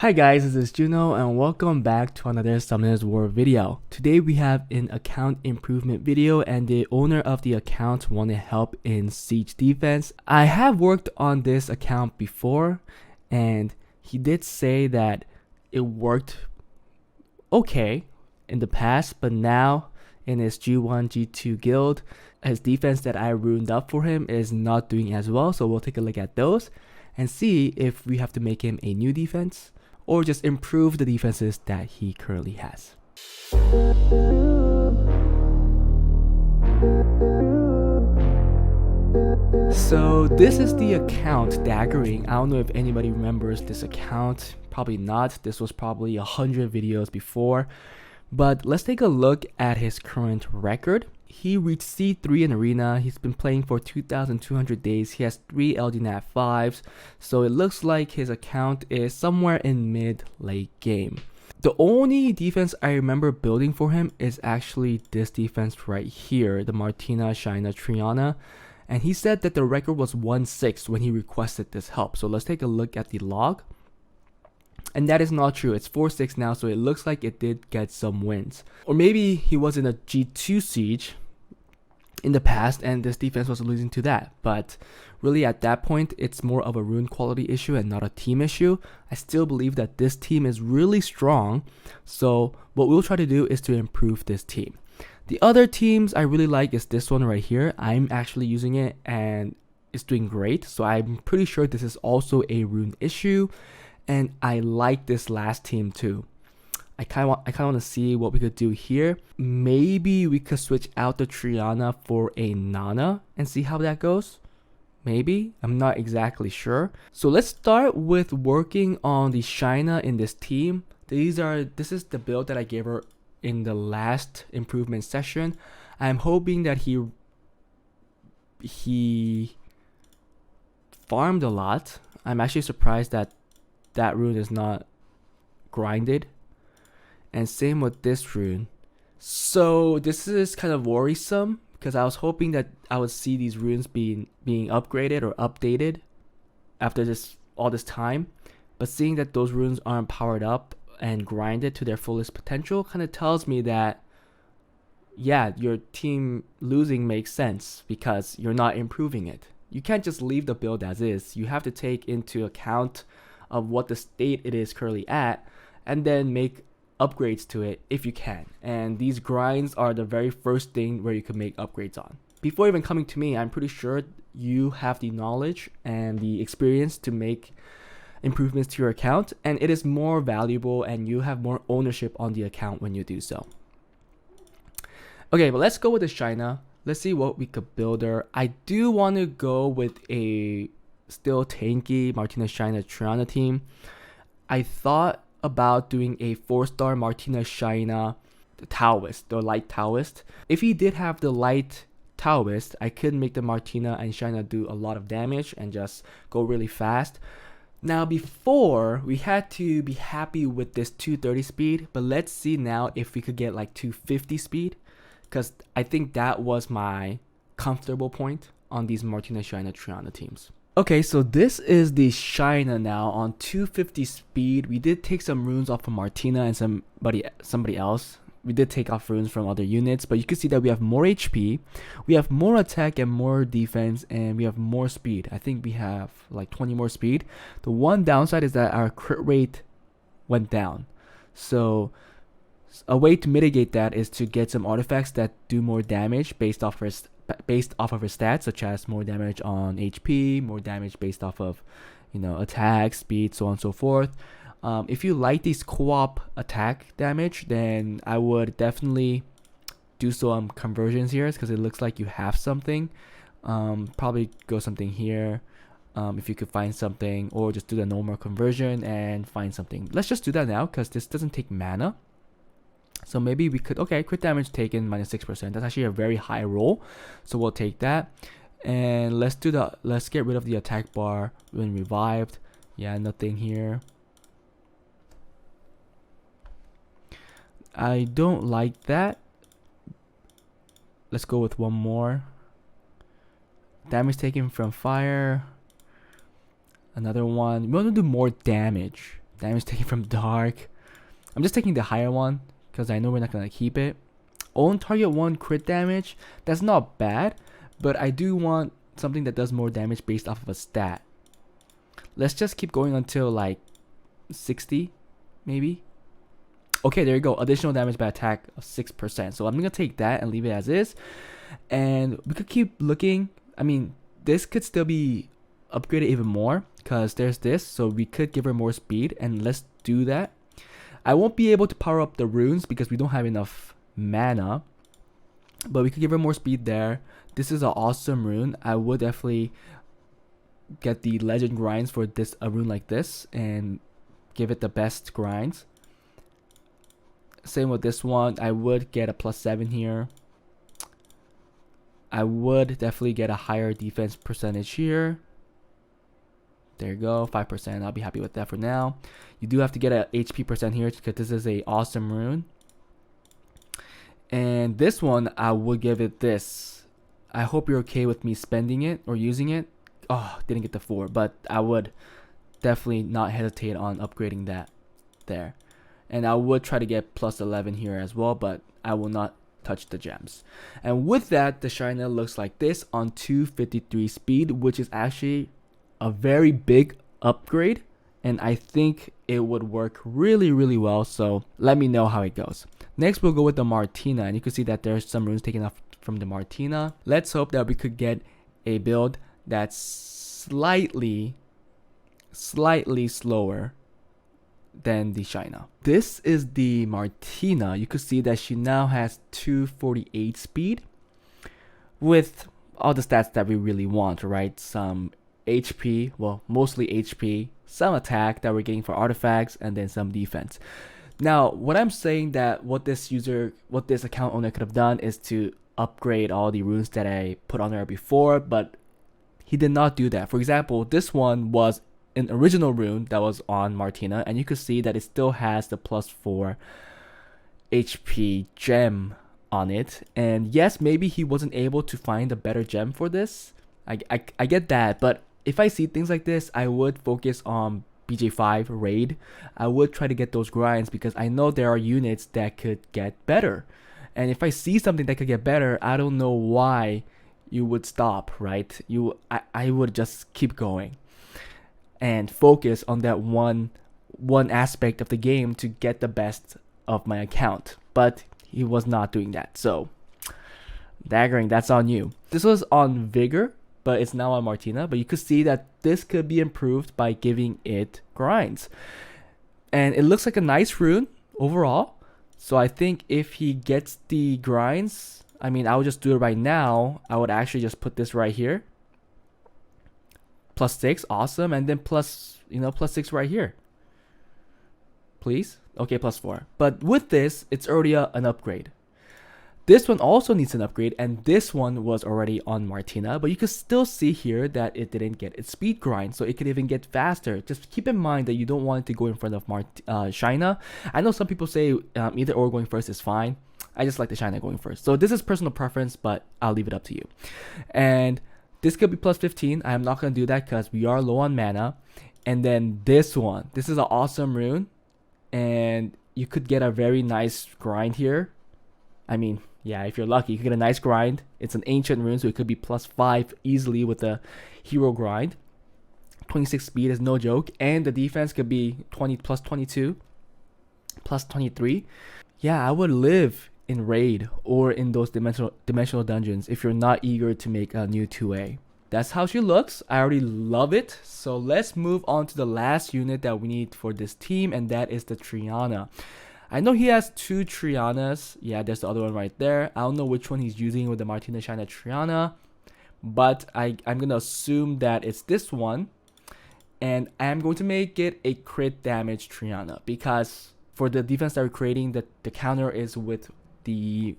Hi guys, this is Juno and welcome back to another Summoners War video. Today we have an account improvement video and the owner of the account wanted help in siege defense. I have worked on this account before and he did say that it worked okay in the past, but now in his G1, G2 guild, his defense that I ruined up for him is not doing as well. So we'll take a look at those and see if we have to make him a new defense or just improve the defenses that he currently has. So this is the account Daggering. I don't know if anybody remembers this account. Probably not. This was probably 100 videos before. But let's take a look at his current record. He reached C3 in Arena. He's been playing for 2,200 days. He has 3 LDNAT 5s. So it looks like his account is somewhere in mid-late game. The only defense I remember building for him is actually this defense right here, the Martina, Shina, Triana. And he said that the record was 1-6 when he requested this help. So let's take a look at the log. And that is not true. It's 4-6 now, so it looks like it did get some wins. Or maybe he was in a G2 siege in the past and this defense was losing to that. But really at that point, it's more of a rune quality issue and not a team issue. I still believe that this team is really strong. So what we'll try to do is to improve this team. The other teams I really like is this one right here. I'm actually using it and it's doing great. So I'm pretty sure this is also a rune issue. And I like this last team too. I kind of want to see what we could do here. Maybe we could switch out the Triana for a Nana and see how that goes. Maybe. I'm not exactly sure. So let's start with working on the Shina in this team. This is the build that I gave her in the last improvement session. I'm hoping that he farmed a lot. I'm actually surprised that rune is not grinded, and same with this rune. So this is kind of worrisome because I was hoping that I would see these runes being upgraded or updated after all this time, but seeing that those runes aren't powered up and grinded to their fullest potential kind of tells me that yeah, your team losing makes sense because you're not improving it. You can't just leave the build as is. You have to take into account of what the state it is currently at and then make upgrades to it if you can. And these grinds are the very first thing where you can make upgrades on. Before even coming to me, I'm pretty sure you have the knowledge and the experience to make improvements to your account, and it is more valuable and you have more ownership on the account when you do so. Okay, but let's go with the Shina. Let's see what we could build her. I do want to go with a still tanky Martina, Shina, Triana team. I thought about doing a 4-star Martina, Shina Taoist, the light Taoist. If he did have the light Taoist, I could make the Martina and Shina do a lot of damage and just go really fast. Now before, we had to be happy with this 230 speed, but let's see now if we could get like 250 speed, because I think that was my comfortable point on these Martina, Shina, Triana teams. Okay, so this is the Shina now on 250 speed. We did take some runes off of Martina and somebody else. We did take off runes from other units, but you can see that we have more HP, we have more attack and more defense, and we have more speed. I think we have like 20 more speed. The one downside is that our crit rate went down. So a way to mitigate that is to get some artifacts that do more damage based off her stats, such as more damage on HP, more damage based off of, attack, speed, so on and so forth. If you like these co-op attack damage, then I would definitely do some conversions here because it looks like you have something. Probably go something here if you could find something, or just do the normal conversion and find something. Let's just do that now because this doesn't take mana. So maybe we could, okay, crit damage taken -6%. That's actually a very high roll. So we'll take that. And let's get rid of the attack bar when revived. Yeah, nothing here. I don't like that. Let's go with one more. Damage taken from fire. Another one. We want to do more damage Damage taken from Dark. I'm just taking the higher one because I know we're not going to keep it. Own target 1 crit damage. That's not bad, but I do want something that does more damage based off of a stat. Let's just keep going until like 60, maybe. Okay, there you go. Additional damage by attack of 6%. So I'm going to take that and leave it as is. And we could keep looking. I mean, this could still be upgraded even more because there's this. So we could give her more speed, and let's do that. I won't be able to power up the runes because we don't have enough mana, but we could give her more speed there. This is an awesome rune. I would definitely get the legend grinds for this, a rune like this, and give it the best grinds. Same with this one. I would get a +7 here. I would definitely get a higher defense percentage here. There you go, 5%. I'll be happy with that for now. You do have to get a HP percent here because this is a awesome rune. And this one, I would give it this. I hope you're okay with me spending it or using it. Oh, didn't get the 4, but I would definitely not hesitate on upgrading that there. And I would try to get +11 here as well, but I will not touch the gems. And with that, the Shiner looks like this on 253 speed, which is actually a very big upgrade, and I think it would work really, really well. So let me know how it goes. Next, we'll go with the Martina, and you can see that there's some runes taken off from the Martina. Let's hope that we could get a build that's slightly slower than the Shina. This is the Martina. You could see that she now has 248 speed with all the stats that we really want, right? Some HP, well, mostly HP, some attack that we're getting for artifacts, and then some defense. Now, what I'm saying that what this account owner could have done is to upgrade all the runes that I put on there before, but he did not do that. For example, this one was an original rune that was on Martina, and you could see that it still has the +4 HP gem on it. And yes, maybe he wasn't able to find a better gem for this. I get that, but if I see things like this, I would focus on BJ5 raid. I would try to get those grinds because I know there are units that could get better. And if I see something that could get better, I don't know why you would stop, right? I would just keep going and focus on that one aspect of the game to get the best of my account. But he was not doing that. So daggering, that's on you. This was on Vigor, but it's now on Martina. But you could see that this could be improved by giving it grinds. And it looks like a nice rune overall. So I think if he gets the grinds, I mean, I would just do it right now. I would actually just put this right here. +6, awesome. And then +6 right here. Please? Okay, +4. But with this, it's already an upgrade. This one also needs an upgrade, and this one was already on Martina, but you can still see here that it didn't get its speed grind, so it could even get faster. Just keep in mind that you don't want it to go in front of Shina. I know some people say either or going first is fine. I just like the Shina going first. So this is personal preference, but I'll leave it up to you. And this could be +15. I'm not going to do that because we are low on mana. And then this one. This is an awesome rune. And you could get a very nice grind here. I mean, yeah, if you're lucky, you could get a nice grind. It's an ancient rune, so it could be +5 easily with a hero grind. 26 speed is no joke. And the defense could be +22, +23. Yeah, I would live in raid or in those dimensional dungeons if you're not eager to make a new 2A. That's how she looks. I already love it. So let's move on to the last unit that we need for this team, and that is the Triana. I know he has 2 Trianas. Yeah, there's the other one right there. I don't know which one he's using with the Martina Shina Triana, but I'm going to assume that it's this one. And I'm going to make it a crit damage Triana because for the defense that we're creating, the counter is with the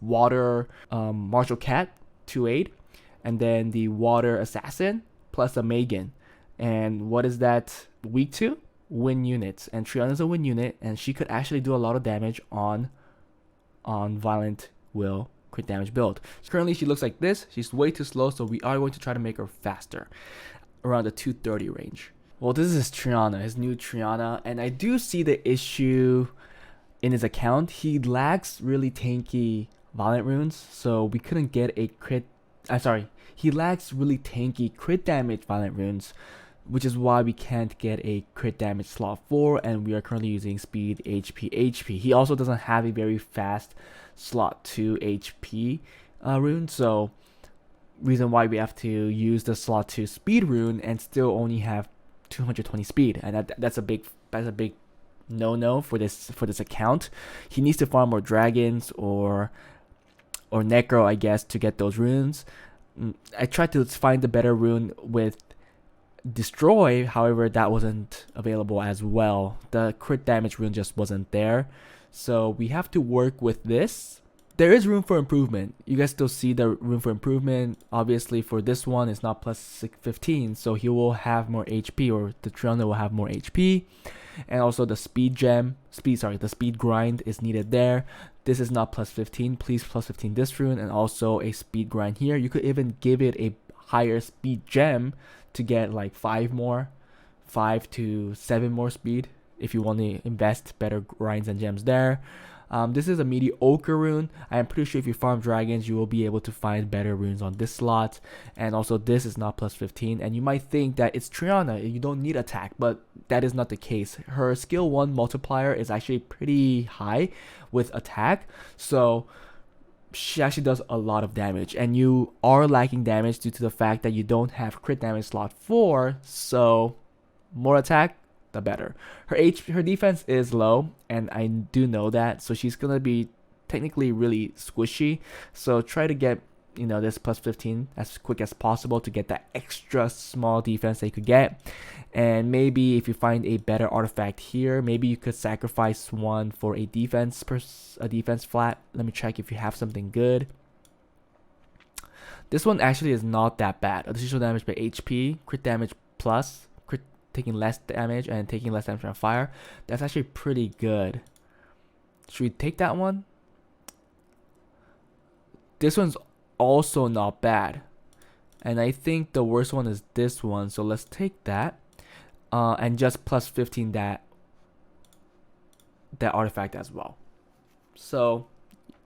water martial cat 2-8, and then the water assassin plus a Megan. And what is that weak to? Win units. And Triana's a win unit, and she could actually do a lot of damage on Violent Will crit damage build. Currently she looks like this. She's way too slow, so we are going to try to make her faster, around the 230 range. Well, this is Triana, his new Triana, and I do see the issue in his account. He lacks really tanky violent runes, so we couldn't get a crit. I'm sorry, he lacks really tanky crit damage violent runes, which is why we can't get a crit damage slot 4, and we are currently using speed HP. He also doesn't have a very fast slot 2 HP rune, so reason why we have to use the slot 2 speed rune and still only have 220 speed, and that's a big no for this account. He needs to farm more dragons or necro, I guess, to get those runes. I tried to find the better rune with destroy, however that wasn't available as well. The crit damage rune just wasn't there, so we have to work with this. There is room for improvement. You guys still see the room for improvement. Obviously for this one it's not plus 15, so he will have more HP, or the Triana will have more HP. And also the speed grind is needed there. This is not plus 15, please plus 15 this rune, and also a speed grind here. You could even give it a higher speed gem to get like 5 to 7 more speed if you want to invest better grinds and gems there. This is a mediocre rune. I am pretty sure if you farm dragons, you will be able to find better runes on this slot. And also this is not plus 15. And you might think that it's Triana, you don't need attack, but that is not the case. Her skill 1 multiplier is actually pretty high with attack. So she actually does a lot of damage. And you are lacking damage due to the fact that you don't have crit damage slot 4. So more attack, the better. Her defense is low, and I do know that, so she's gonna be technically really squishy. So try to get this plus 15 as quick as possible to get that extra small defense they could get. And maybe if you find a better artifact here, maybe you could sacrifice one for a defense flat. Let me check if you have something good. This one actually is not that bad. Additional damage by HP, crit damage plus, taking less damage and taking less damage from fire. That's actually pretty good. Should we take that one? This one's also not bad, and I think the worst one is this one, so let's take that and just plus 15 that artifact as well. So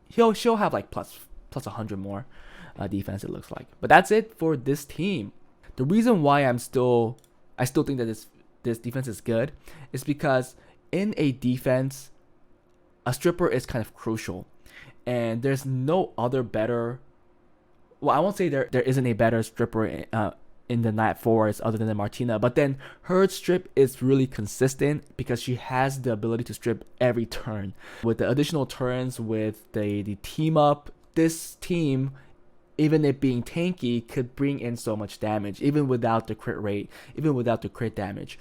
she'll have like plus 100 more defense, it looks like. But that's it for this team. The reason why I still think that this defense is good is because in a defense, a stripper is kind of crucial, and there's no other better. Well, I won't say there isn't a better stripper in the Night Forest other than the Martina, but then her strip is really consistent because she has the ability to strip every turn. With the additional turns, with the team up, this team, even it being tanky, could bring in so much damage, even without the crit rate, even without the crit damage.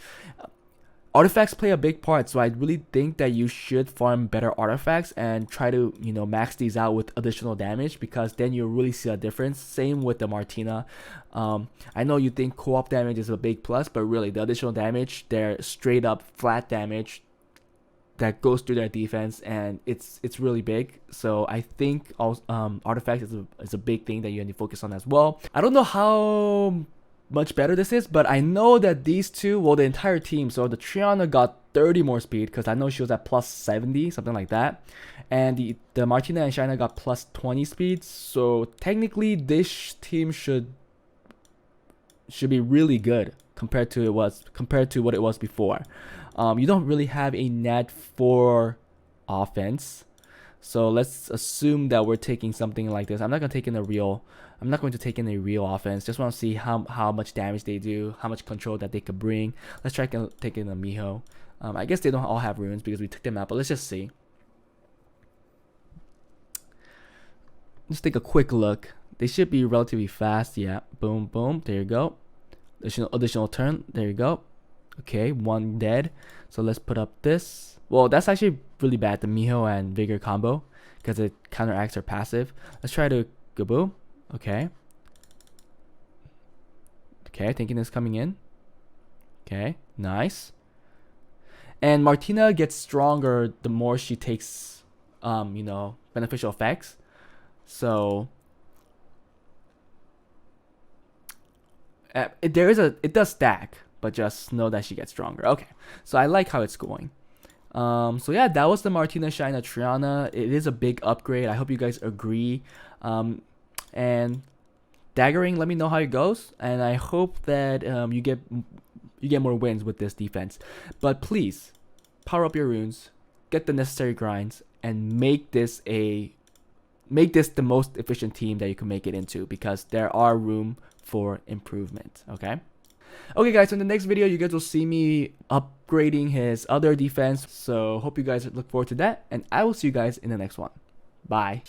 Artifacts play a big part, so I really think that you should farm better artifacts and try to max these out with additional damage, because then you'll really see a difference. Same with the Martina. I know you think co-op damage is a big plus, but really the additional damage, they're straight up flat damage that goes through their defense, and it's really big. So I think artifacts is a big thing that you need to focus on as well. I don't know how much better this is, but I know that these two, well, the entire team, so the Triana got 30 more speed because I know she was at plus 70, something like that, and the Martina and Shina got plus 20 speed. So technically this team should be really good compared to what it was before. You don't really have a Nat 4 offense, so let's assume that we're taking something like this. I'm not going to take in a real offense. Just want to see how much damage they do, how much control that they could bring. Let's try to take in a Miho. I guess they don't all have runes because we took them out, but let's just see. Let's take a quick look. They should be relatively fast. Yeah, boom, boom. There you go. Additional turn. There you go. Okay, one dead. So let's put up this. Well, that's actually really bad, the Miho and Vigor combo, because it counteracts her passive. Let's try to go boom. Okay. Okay, thinking is coming in. Okay, nice. And Martina gets stronger the more she takes, beneficial effects. So it does stack. but just know that she gets stronger. Okay, so I like how it's going. So yeah, that was the Martina Shina Triana. It is a big upgrade. I hope you guys agree. And daggering, let me know how it goes, and I hope that you get more wins with this defense. But please power up your runes, get the necessary grinds, and make this the most efficient team that you can make it into, because there are room for improvement. Okay guys, so in the next video you guys will see me upgrading his other defense, so hope you guys look forward to that, and I will see you guys in the next one. Bye.